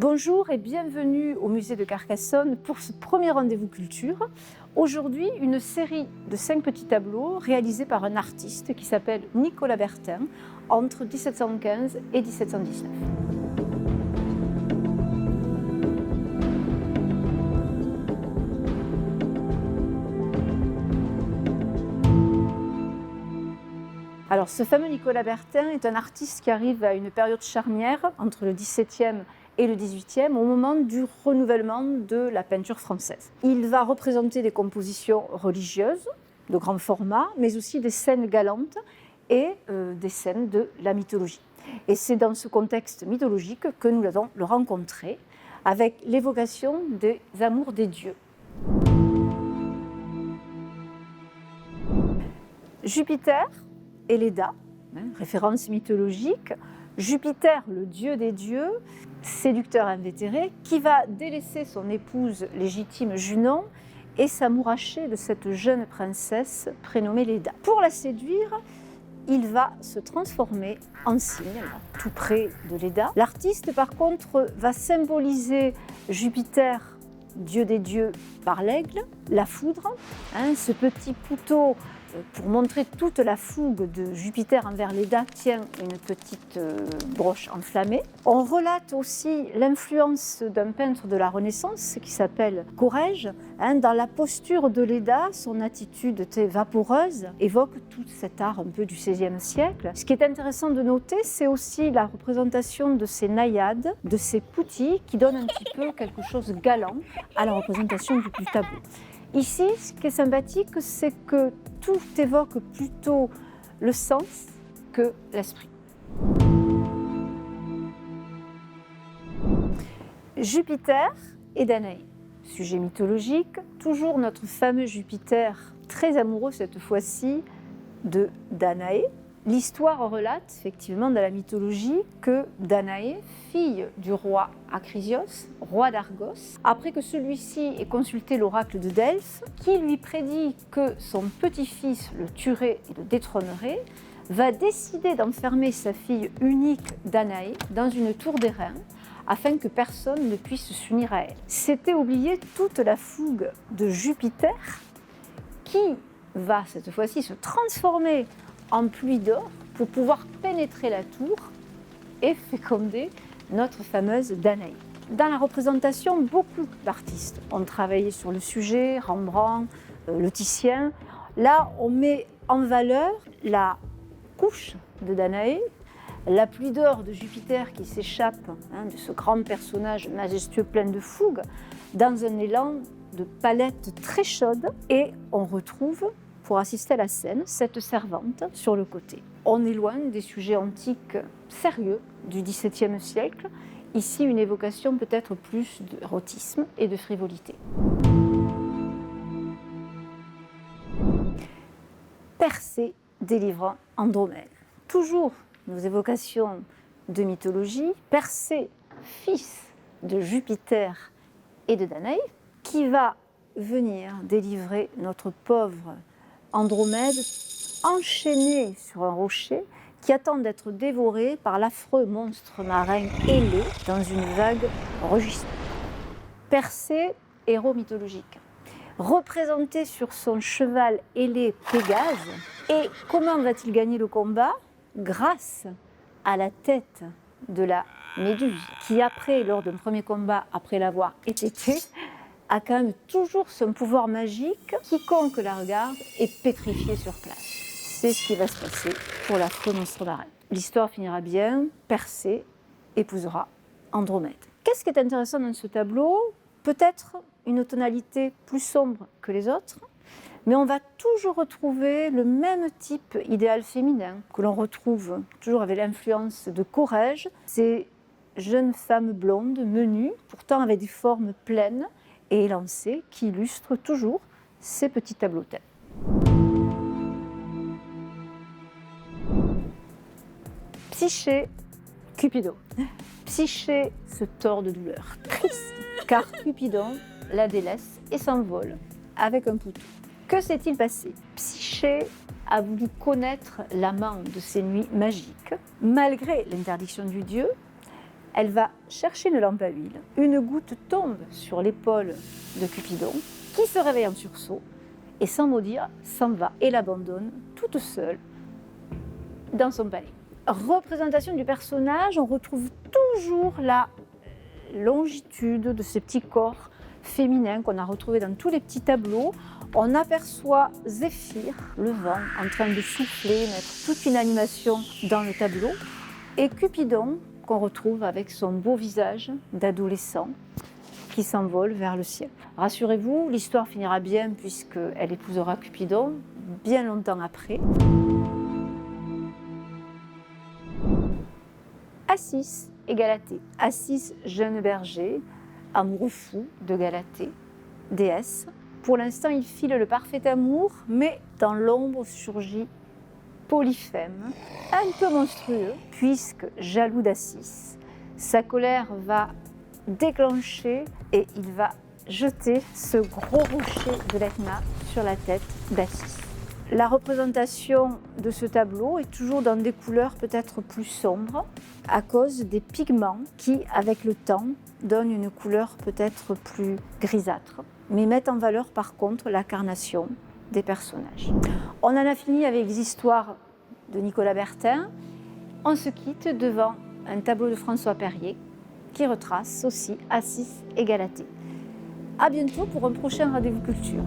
Bonjour et bienvenue au musée de Carcassonne pour ce premier rendez-vous culture. Aujourd'hui, une série de 5 petits tableaux réalisés par un artiste qui s'appelle Nicolas Bertin entre 1715 et 1719. Alors, ce fameux Nicolas Bertin est un artiste qui arrive à une période charnière entre le XVIIe et le XVIIIe, au moment du renouvellement de la peinture française. Il va représenter des compositions religieuses de grand format, mais aussi des scènes galantes et des scènes de la mythologie. Et c'est dans ce contexte mythologique que nous allons le rencontrer, avec l'évocation des amours des dieux. Jupiter et Léda, référence mythologique. Jupiter, le dieu des dieux, séducteur invétéré, qui va délaisser son épouse légitime Junon et s'amouracher de cette jeune princesse prénommée Léda. Pour la séduire, il va se transformer en cygne, tout près de Léda. L'artiste, par contre, va symboliser Jupiter, dieu des dieux, par l'aigle, la foudre, ce petit couteau. Pour montrer toute la fougue de Jupiter envers Léda, tient une petite broche enflammée. On relate aussi l'influence d'un peintre de la Renaissance qui s'appelle Corrège. Dans la posture de Léda, son attitude vaporeuse évoque tout cet art un peu du XVIe siècle. Ce qui est intéressant de noter, c'est aussi la représentation de ces naïades, de ces poutilles, qui donne un petit peu quelque chose de galant à la représentation du tableau. Ici, ce qui est sympathique, c'est que tout évoque plutôt le sens que l'esprit. Jupiter et Danaé, sujet mythologique, toujours notre fameux Jupiter, très amoureux cette fois-ci de Danaé. L'histoire relate effectivement dans la mythologie que Danaé, fille du roi Acrisios, roi d'Argos, après que celui-ci ait consulté l'oracle de Delphes, qui lui prédit que son petit-fils le tuerait et le détrônerait, va décider d'enfermer sa fille unique Danaé dans une tour d'airain afin que personne ne puisse s'unir à elle. C'était oublier toute la fougue de Jupiter qui va cette fois-ci se transformer en pluie d'or pour pouvoir pénétrer la tour et féconder notre fameuse Danaé. Dans la représentation, beaucoup d'artistes ont travaillé sur le sujet, Rembrandt, le Titien. Là, on met en valeur la couche de Danaé, la pluie d'or de Jupiter qui s'échappe de ce grand personnage majestueux plein de fougue, dans un élan de palette très chaude, et on retrouve, pour assister à la scène, cette servante sur le côté. On est loin des sujets antiques sérieux du XVIIe siècle. Ici, une évocation peut-être plus d'érotisme et de frivolité. Persée délivrant Andromède. Toujours nos évocations de mythologie. Persée, fils de Jupiter et de Danaé, qui va venir délivrer notre pauvre Andromède, enchaîné sur un rocher, qui attend d'être dévoré par l'affreux monstre marin ailé dans une vague rugissante. Persée, héros mythologique, représenté sur son cheval ailé Pégase. Et comment va-t-il gagner le combat? Grâce à la tête de la Méduse, qui lors d'un premier combat, après l'avoir étêté, a quand même toujours son pouvoir magique. Quiconque la regarde est pétrifié sur place. C'est ce qui va se passer pour l'affreux monstre marin. L'histoire finira bien, Persée épousera Andromède. Qu'est-ce qui est intéressant dans ce tableau? Peut-être une tonalité plus sombre que les autres, mais on va toujours retrouver le même type idéal féminin que l'on retrouve toujours avec l'influence de Corrège. Ces jeunes femmes blondes, menues, pourtant avec des formes pleines et élancées, qui illustrent toujours ces petits tableaux thèmes. Psyché, Cupidon. Psyché se tord de douleur, triste, car Cupidon la délaisse et s'envole avec un poutou. Que s'est-il passé? Psyché a voulu connaître l'amant de ses nuits magiques. Malgré l'interdiction du dieu, Elle va chercher une lampe à huile. Une goutte tombe sur l'épaule de Cupidon, qui se réveille en sursaut et sans mot dire, s'en va et l'abandonne toute seule dans son palais. Représentation du personnage, on retrouve toujours la longitude de ces petits corps féminins qu'on a retrouvés dans tous les petits tableaux. On aperçoit Zéphyr, le vent, en train de souffler, mettre toute une animation dans le tableau. Et Cupidon, qu'on retrouve avec son beau visage d'adolescent, qui s'envole vers le ciel. Rassurez-vous, l'histoire finira bien puisqu'elle épousera Cupidon bien longtemps après. Accis et Galatée. Accis, jeune berger, amoureux fou de Galatée, déesse. Pour l'instant, il file le parfait amour, mais dans l'ombre surgit Polyphème, un peu monstrueux, puisque jaloux d'Accis. Sa colère va déclencher et il va jeter ce gros rocher de l'Etna sur la tête d'Accis. La représentation de ce tableau est toujours dans des couleurs peut-être plus sombres à cause des pigments qui, avec le temps, donnent une couleur peut-être plus grisâtre, mais mettent en valeur par contre la carnation des personnages. On en a fini avec les histoires de Nicolas Bertin. On se quitte devant un tableau de François Perrier qui retrace aussi Accis et Galatée. À bientôt pour un prochain rendez-vous culture.